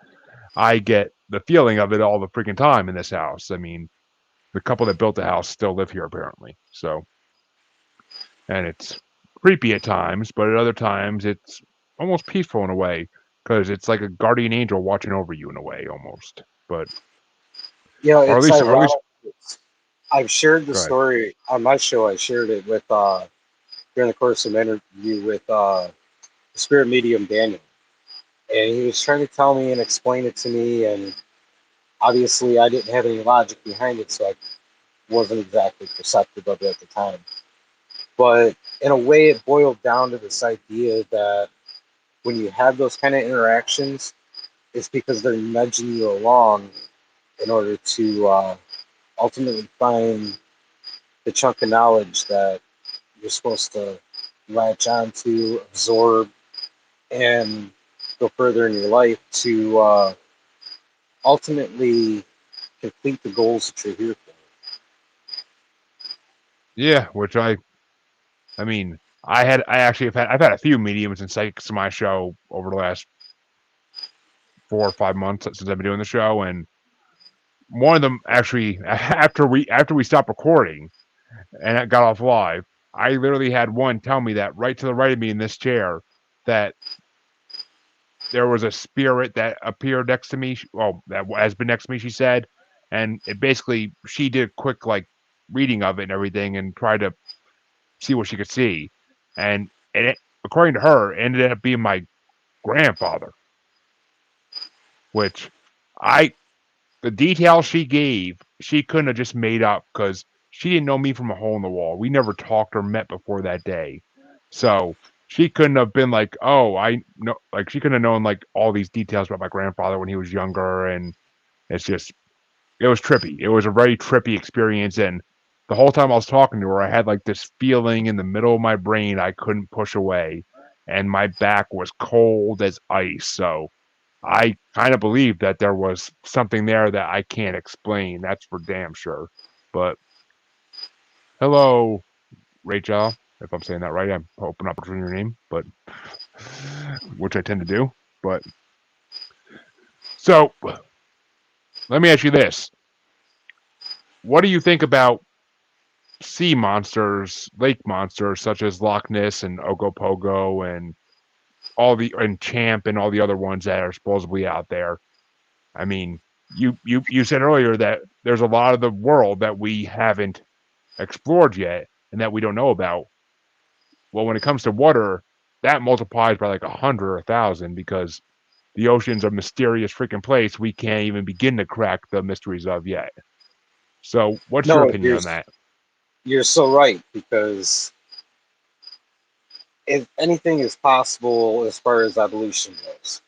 A: I get the feeling of it all the freaking time in this house. I mean, the couple that built the house still live here apparently. So, and it's creepy at times, but at other times it's almost peaceful in a way because it's like a guardian angel watching over you in a way almost. But or at
B: It's
A: least or at
B: ironic.
A: least
B: I've shared the
A: go ahead.
B: story on my show. I shared it with during the course of an interview with the spirit medium Daniel, and he was trying to tell me and explain it to me, and obviously I didn't have any logic behind it, so I wasn't exactly perceptive of it at the time. But in a way, it boiled down to this idea that when you have those kind of interactions, it's because they're nudging you along in order to ultimately find the chunk of knowledge that you're supposed to latch onto, absorb, and go further in your life to ultimately complete the goals that you're here for.
A: Yeah, which I mean, I actually have had I've had a few mediums and psychics to my show over the last 4 or 5 months since I've been doing the show, and one of them actually after we stopped recording and it got off live, I literally had one tell me that right to the right of me in this chair that there was a spirit that appeared next to me. Well, that has been next to me, she said, and it basically she did a quick like reading of it and everything and tried to see what she could see, and it, according to her, it ended up being my grandfather, which I the details she gave, she couldn't have just made up because she didn't know me from a hole in the wall. We never talked or met before that day. So she couldn't have been like, oh, I know, like she couldn't have known like all these details about my grandfather when he was younger. And it's just, it was trippy. It was a very trippy experience. And the whole time I was talking to her, I had like this feeling in the middle of my brain I couldn't push away. And my back was cold as ice. So I kind of believe that there was something there that I can't explain. That's for damn sure. But hello, Rachel. If I'm saying that right, I'm hoping I'm butchering your name, but which I tend to do. But so let me ask you this: what do you think about sea monsters, lake monsters such as Loch Ness and Ogopogo and Champ and all the other ones that are supposedly out there? I mean, you said earlier that there's a lot of the world that we haven't explored yet and that we don't know about. Well, when it comes to water, that multiplies by like 100 or 1,000 because the ocean's a mysterious freaking place we can't even begin to crack the mysteries of yet. So, what's your
B: No,
A: opinion on that?
B: you're so right because if anything is possible as far as evolution goes.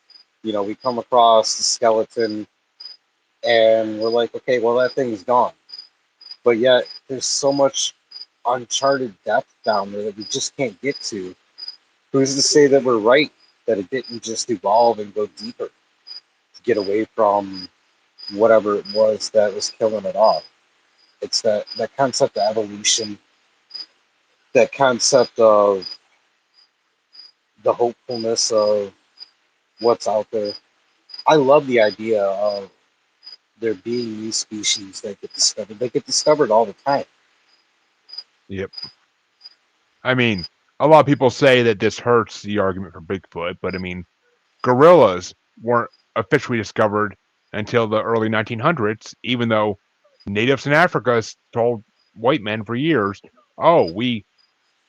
B: We come across the skeleton and we're like, okay, well that thing's gone. But yet there's so much uncharted depth down there that we just can't get to. Who's to say that we're right, that it didn't just evolve and go deeper to get away from whatever it was that was killing it off? It's that concept of evolution, that concept of the hopefulness of what's out there. I love the idea of there being new species that get discovered. They get discovered all the time.
A: Yep. I mean, a lot of people say that this hurts the argument for Bigfoot, but I mean, gorillas weren't officially discovered until the early 1900s, even though natives in Africa told white men for years, "Oh, we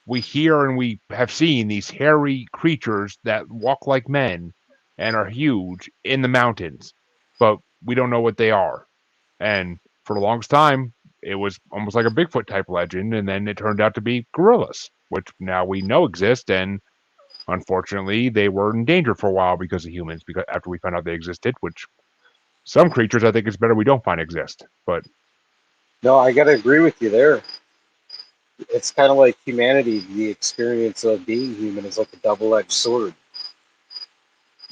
A: hear and we have seen these hairy creatures that walk like men and are huge in the mountains, but we don't know what they are." And for the longest time, it was almost like a Bigfoot type legend, and then it turned out to be gorillas, which now we know exist. And unfortunately, they were in danger for a while because of humans. Because after we found out they existed, which some creatures I think it's better we don't find exist. But
B: No, I got to agree with you there. It's kind of like humanity. The experience of being human is like a double-edged sword.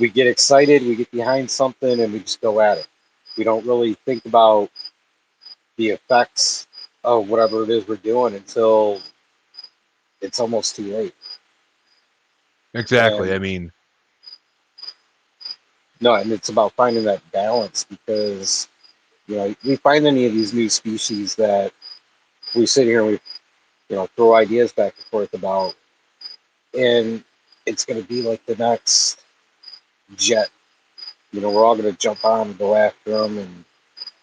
B: We get excited, we get behind something, and we just go at it. We don't really think about the effects of whatever it is we're doing until it's almost too late.
A: exactly, I
B: And
A: mean,
B: no, and it's about finding that balance because we find any of these new species that we sit here and we throw ideas back and forth about, and it's going to be like the next jet. We're all going to jump on and go after them, and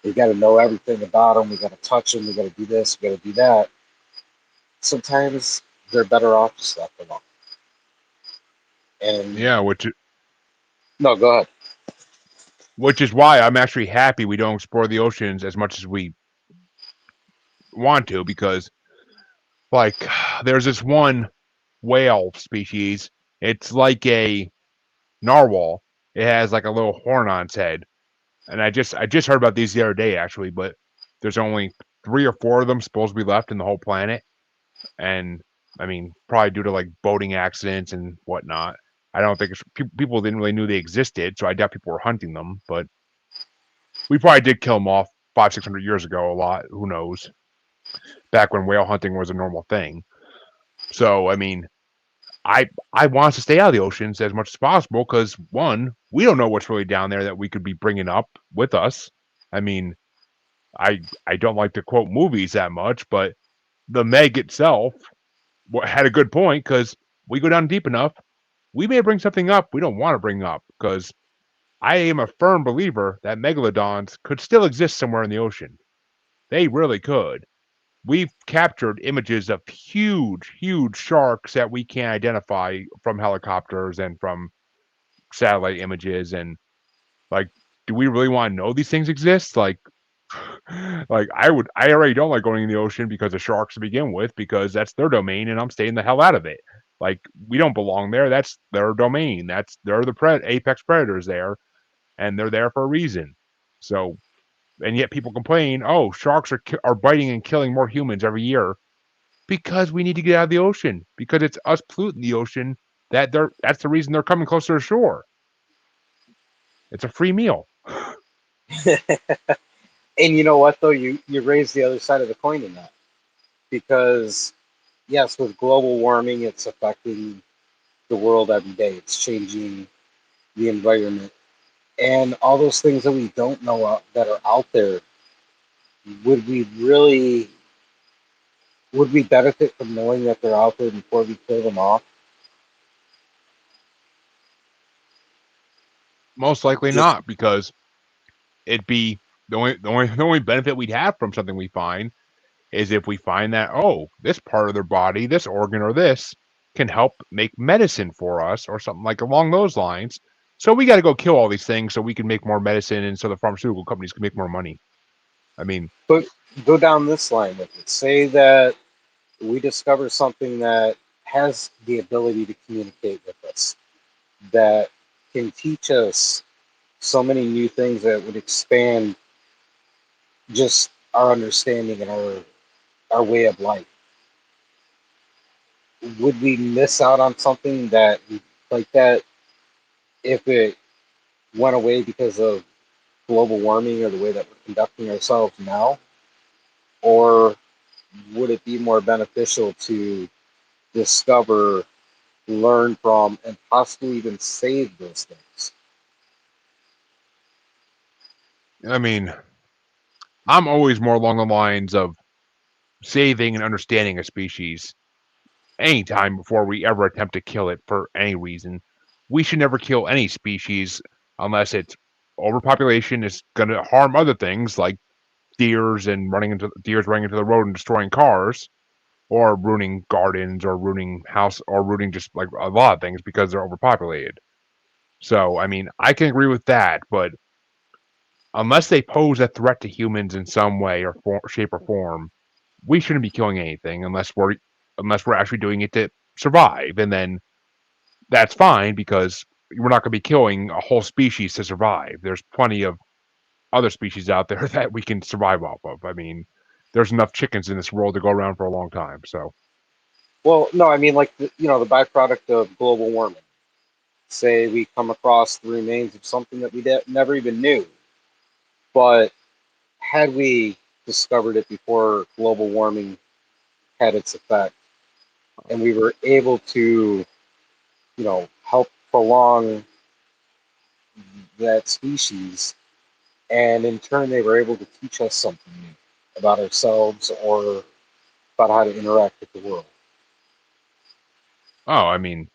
B: we got to know everything about them. We got to touch them. We got to do this. We got to do that. Sometimes they're better off just left alone. And
A: yeah,
B: no, go ahead.
A: which is why I'm actually happy we don't explore the oceans as much as we want to, because like there's this one whale species. It's like a narwhal. It has like a little horn on its head, and I just heard about these the other day actually, but there's only 3 or 4 of them supposed to be left in the whole planet, and I mean probably due to like boating accidents and whatnot. I don't think people didn't really knew they existed, so I doubt people were hunting them. But we probably did kill them off 500-600 years ago. A lot, who knows? Back when whale hunting was a normal thing. So I mean, I want us to stay out of the oceans as much as possible because one, we don't know what's really down there that we could be bringing up with us. I mean, I don't like to quote movies that much, but the Meg itself had a good point because we go down deep enough, we may bring something up we don't want to bring up because I am a firm believer that megalodons could still exist somewhere in the ocean. They really could. We've captured images of huge, huge sharks that we can't identify from helicopters and from satellite images. And like, do we really want to know these things exist? Like I already don't like going in the ocean because of sharks to begin with, because that's their domain and I'm staying the hell out of it. Like, we don't belong there. That's their domain. They're the apex predators there, and they're there for a reason. So, and yet people complain, oh, sharks are biting and killing more humans every year because we need to get out of the ocean because it's us polluting the ocean that's the reason they're coming closer to shore. It's a free meal.
B: And you know what though, you raise the other side of the coin in that, because yes, with global warming, it's affecting the world every day. It's changing the environment, and all those things that we don't know that are out there. Would we really would we benefit from knowing that they're out there before we kill them off?
A: Most likely
B: Just
A: not, because it'd be the only benefit we'd have from something we find is if we find that, oh, this part of their body, this organ or this can help make medicine for us or something like along those lines. So we got to go kill all these things so we can make more medicine and so the pharmaceutical companies can make more money. I mean,
B: put go down this line with it. Say that we discover something that has the ability to communicate with us, that can teach us so many new things that would expand just our understanding and our way of life. Would we miss out on something that like that if it went away because of global warming or the way that we're conducting ourselves now? Or would it be more beneficial to discover, learn from, and possibly even save those things?
A: I mean, I'm always more along the lines of saving and understanding a species anytime before we ever attempt to kill it for any reason. We should never kill any species unless it's overpopulation is going to harm other things like deers running into the road and destroying cars, or ruining gardens, or ruining house, or ruining just like a lot of things because they're overpopulated. So I mean, I can agree with that, but unless they pose a threat to humans in some way or shape or form, we shouldn't be killing anything unless we're actually doing it to survive, and then that's fine because we're not going to be killing a whole species to survive. There's plenty of other species out there that we can survive off of. I mean, there's enough chickens in this world to go around for a long time. So,
B: Well, no, I mean like the byproduct of global warming. Say we come across the remains of something that we never even knew, but had we discovered it before global warming had its effect, and we were able to, help prolong that species, and in turn they were able to teach us something new about ourselves or about how to interact with the world.
A: oh, I mean,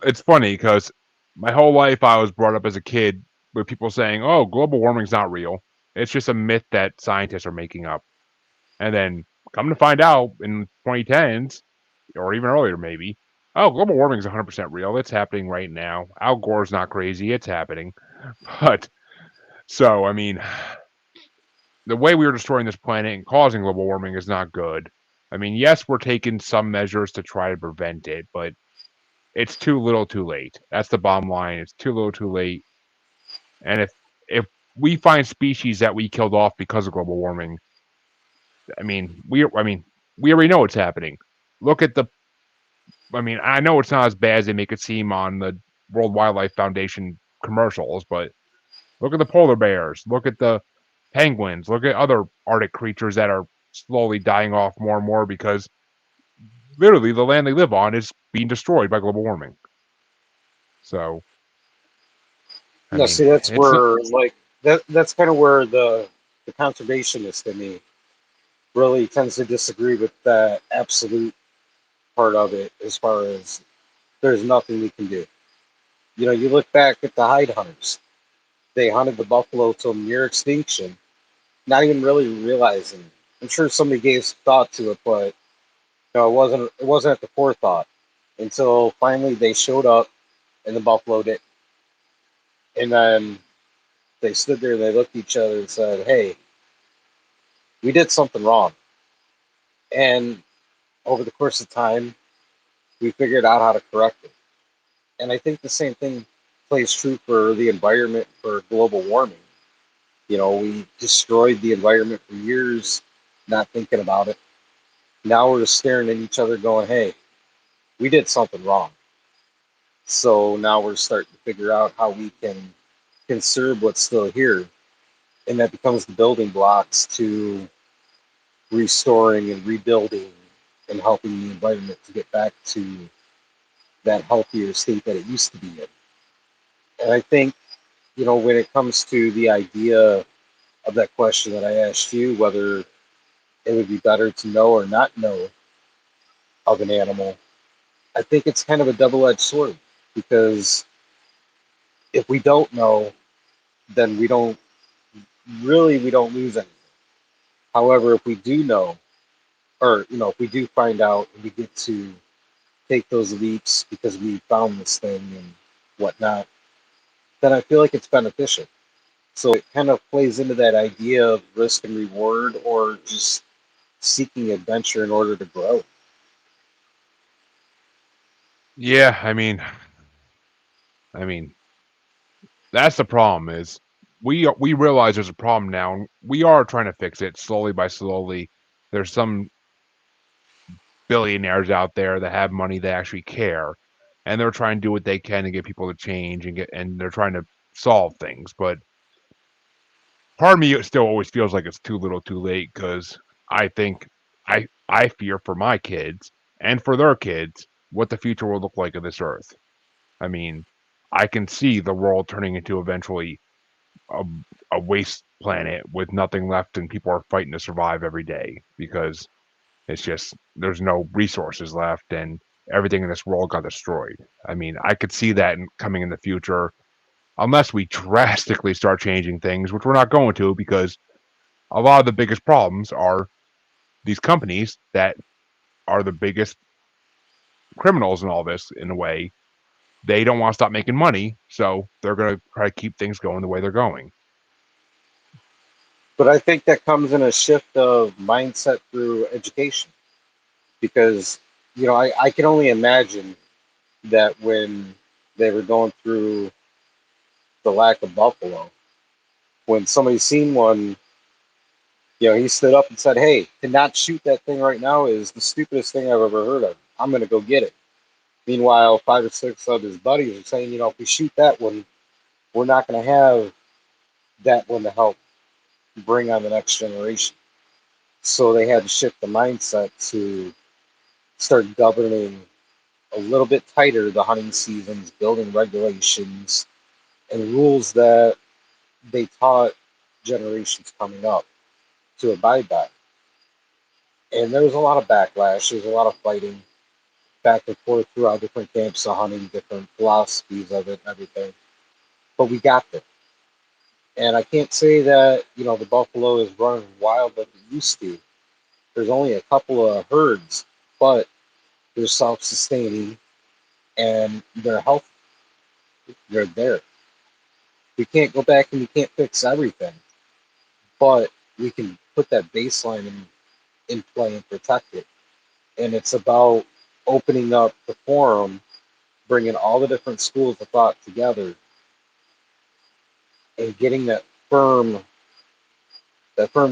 A: it's funny because my whole life I was brought up as a kid with people saying, "Oh, global warming's not real. It's just a myth that scientists are making up." And then come to find out in 2010s or even earlier, maybe, oh, global warming is 100% real. It's happening right now. Al Gore's not crazy. It's happening. But so, I mean, the way we are destroying this planet and causing global warming is not good. I mean, yes, we're taking some measures to try to prevent it, but it's too little, too late. That's the bottom line. It's too little, too late. And if we find species that we killed off because of global warming, I mean, we already know what's happening. Look at the. I mean, I know it's not as bad as they make it seem on the World Wildlife Foundation commercials, but look at the polar bears. Look at the penguins. Look at other Arctic creatures that are slowly dying off more and more because literally the land they live on is being destroyed by global warming. So, I
B: No,
A: mean,
B: see, that's
A: it's
B: where like that's kind of where the conservationist in me really tends to disagree with that absolute part of it as far as there's nothing we can do. You know, you look back at the hide hunters. They hunted the buffalo till near extinction, not even really realizing. I'm sure somebody gave some thought to it, but it wasn't at the forethought until finally they showed up and the buffalo did. And then they stood there and they looked at each other and said, "Hey, we did something wrong." And over the course of time, we figured out how to correct it. And I think the same thing plays true for the environment for global warming. You know, we destroyed the environment for years, not thinking about it. Now we're just staring at each other going, "Hey, we did something wrong." So now we're starting to figure out how we can conserve what's still here. And that becomes the building blocks to restoring and rebuilding and helping the environment to get back to that healthier state that it used to be in. And I think, when it comes to the idea of that question that I asked you, whether it would be better to know or not know of an animal, I think it's kind of a double edged sword because if we don't know, then we don't lose anything. However, if we do know, or if we do find out and we get to take those leaps because we found this thing and whatnot, then I feel like it's beneficial. So it kind of plays into that idea of risk and reward or just seeking adventure in order to grow.
A: yeah. I mean, that's the problem. Is we realize there's a problem now, and we are trying to fix it slowly by slowly. There's some billionaires out there that have money that actually care, and they're trying to do what they can to get people to change and they're trying to solve things. But part of me it still always feels like it's too little, too late because I think I fear for my kids and for their kids what the future will look like of this earth. I mean, I can see the world turning into eventually a, a waste planet with nothing left and people are fighting to survive every day because it's just there's no resources left and everything in this world got destroyed. I mean, I could see that coming in the future unless we drastically start changing things, which we're not going to because a lot of the biggest problems are these companies that are the biggest criminals in all this in a way. They don't want to stop making money, so they're going to try to keep things going the way they're going.
B: But I think that comes in a shift of mindset through education because, I can only imagine that when they were going through the lack of buffalo, when somebody seen one, he stood up and said, "Hey, to not shoot that thing right now is the stupidest thing I've ever heard of. I'm going to go get it." Meanwhile, five or six of his buddies are saying, "If we shoot that one, we're not going to have that one to help bring on the next generation." So they had to shift the mindset to start governing a little bit tighter the hunting seasons, building regulations and rules that they taught generations coming up to abide by. And there was a lot of backlash. There was a lot of fighting back and forth throughout different camps of hunting, different philosophies of it, and everything. But we got there. And I can't say that, the buffalo is running wild like it used to. There's only a couple of herds, but they're self sustaining and they're healthy. They're there. We can't go back and we can't fix everything, but we can put that baseline in play and protect it. And it's about opening up the forum, bringing all the different schools of thought together, and getting that firm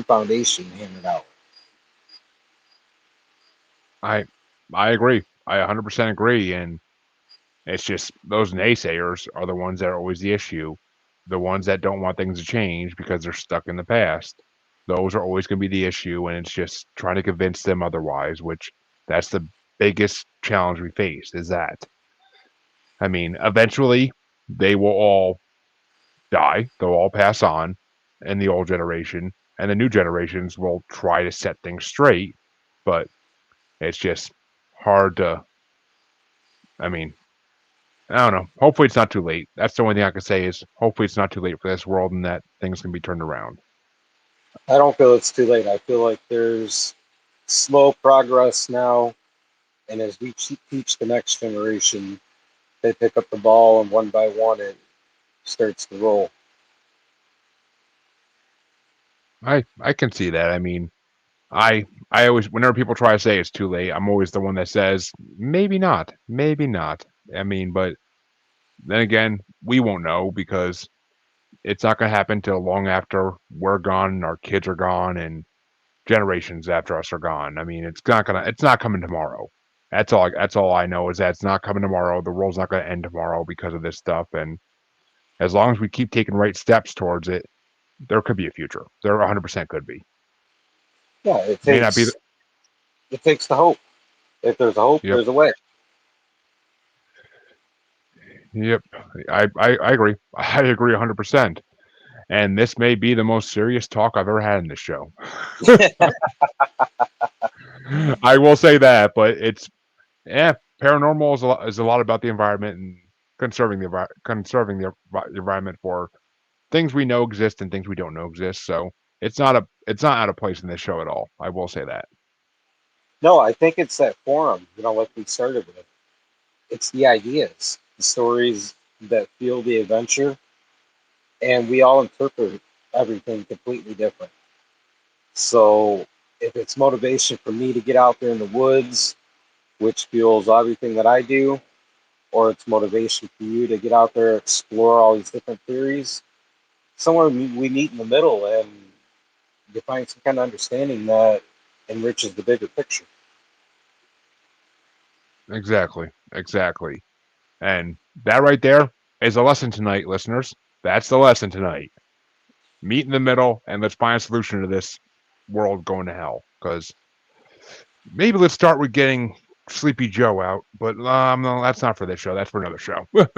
B: foundation hammered out.
A: I I agree. I 100% agree, and it's just those naysayers are the ones that are always the issue. The ones that don't want things to change because they're stuck in the past. Those are always going to be the issue, and it's just trying to convince them otherwise. Which that's biggest challenge we face is that. I mean, eventually they will all die, they'll all pass on in the old generation, and the new generations will try to set things straight, but it's just hard to, I mean, I don't know. Hopefully it's not too late. That's the only thing I can say is hopefully it's not too late for this world and that things can be turned around.
B: I don't feel it's too late. I feel like there's slow progress now, and as we teach the next generation, they pick up the ball, and one by one it starts to roll.
A: I can see that. I mean, I always whenever people try to say it's too late, I'm always the one that says maybe not, maybe not. I mean, but then again, we won't know because it's not going to happen till long after we're gone, and our kids are gone, and generations after us are gone. I mean, it's not coming tomorrow. That's all I know is that it's not coming tomorrow. The world's not going to end tomorrow because of this stuff, and as long as we keep taking right steps towards it, there could be a future. There 100% could be.
B: Yeah,
A: May not be.
B: it takes the hope. If there's a hope,
A: Yep.
B: there's a way.
A: Yep. I agree. I agree 100%. And this may be the most serious talk I've ever had in this show. I will say that, but it's paranormal is a lot about the environment and conserving the environment for things we know exist and things we don't know exist. So it's not out of place in this show at all. I will say that.
B: No, I think it's that forum, like we started with. It's the ideas, the stories that fuel the adventure, and we all interpret everything completely different. So if it's motivation for me to get out there in the woods, which fuels everything that I do, or it's motivation for you to get out there, explore all these different theories, somewhere we meet in the middle and you find some kind of understanding that enriches the bigger picture.
A: Exactly. Exactly. And that right there is a lesson tonight, listeners. That's the lesson tonight. Meet in the middle and let's find a solution to this world going to hell. Because maybe let's start with getting Sleepy Joe out. But no, that's not for this show. That's for another show. But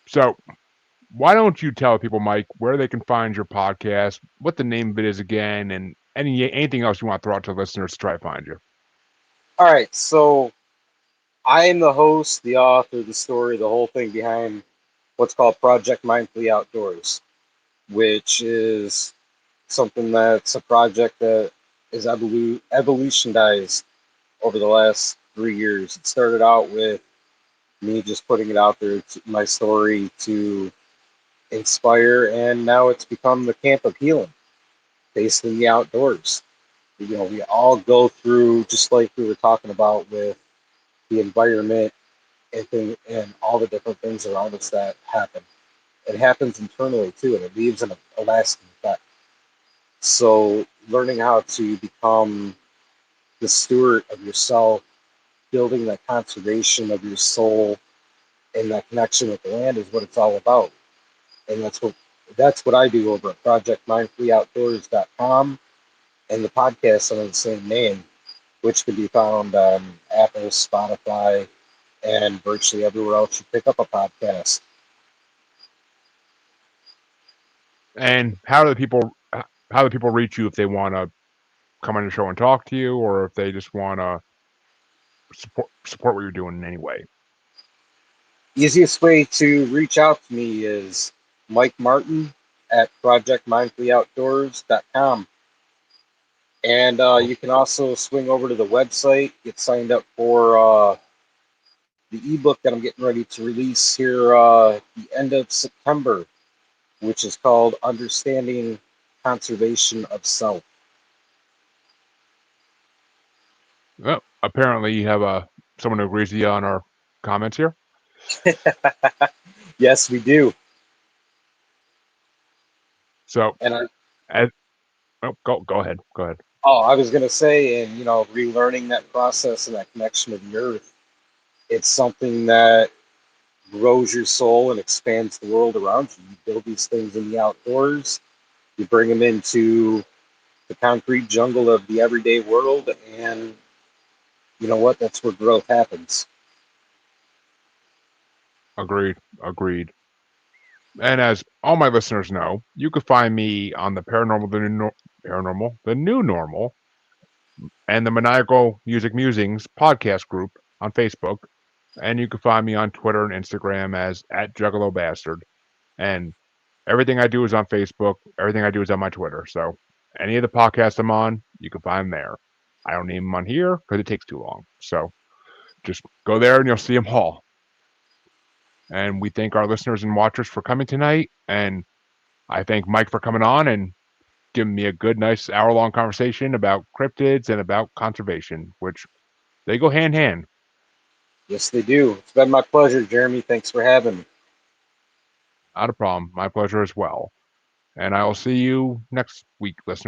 A: so why don't you tell people, Mike, where they can find your podcast, what the name of it is again, and anything else you want to throw out to listeners to try to find you?
B: All right, so I am the host, the author, the story, the whole thing behind what's called Project Mindfully Outdoors, which is something that's a project that is evolutionized over the last 3 years. It started out with me just putting it out there, my story to inspire, and now it's become the camp of healing based in the outdoors. We all go through, just like we were talking about with the environment and all the different things around us that happen. It happens internally too, and it leaves a lasting effect. So, learning how to become the steward of yourself, building that conservation of your soul, and that connection with the land is what it's all about. And that's what I do over at projectmindfulloutdoors.com, and the podcast under the same name, which can be found on Apple, Spotify, and virtually everywhere else you pick up a podcast.
A: And how do people reach you if they want to come on your show and talk to you, or if they just want to support what you're doing in any way?
B: Easiest way to reach out to me is Mike Martin at projectmindfulloutdoors.com. And you can also swing over to the website, get signed up for the ebook that I'm getting ready to release here the end of September, which is called Understanding Conservation of Self.
A: Well, apparently you have someone who agrees with you on our comments here.
B: Yes, we do.
A: So,
B: And I,
A: as, go ahead. Go ahead.
B: I was going to say, and relearning that process and that connection with the earth, it's something that grows your soul and expands the world around you. You build these things in the outdoors, you bring them into the concrete jungle of the everyday world, and you know what? That's where growth happens.
A: Agreed. Agreed. And as all my listeners know, you can find me on the the new normal, and the Maniacal Music Musings podcast group on Facebook. And you can find me on Twitter and Instagram as @JuggaloBastard. And everything I do is on Facebook. Everything I do is on my Twitter. So any of the podcasts I'm on, you can find them there. I don't name them on here because it takes too long. So just go there and you'll see them all. And we thank our listeners and watchers for coming tonight. And I thank Mike for coming on and giving me a good, nice hour-long conversation about cryptids and about conservation, which they go hand in hand.
B: Yes, they do. It's been my pleasure, Jeremy. Thanks for having me.
A: Not a problem. My pleasure as well. And I will see you next week, listeners.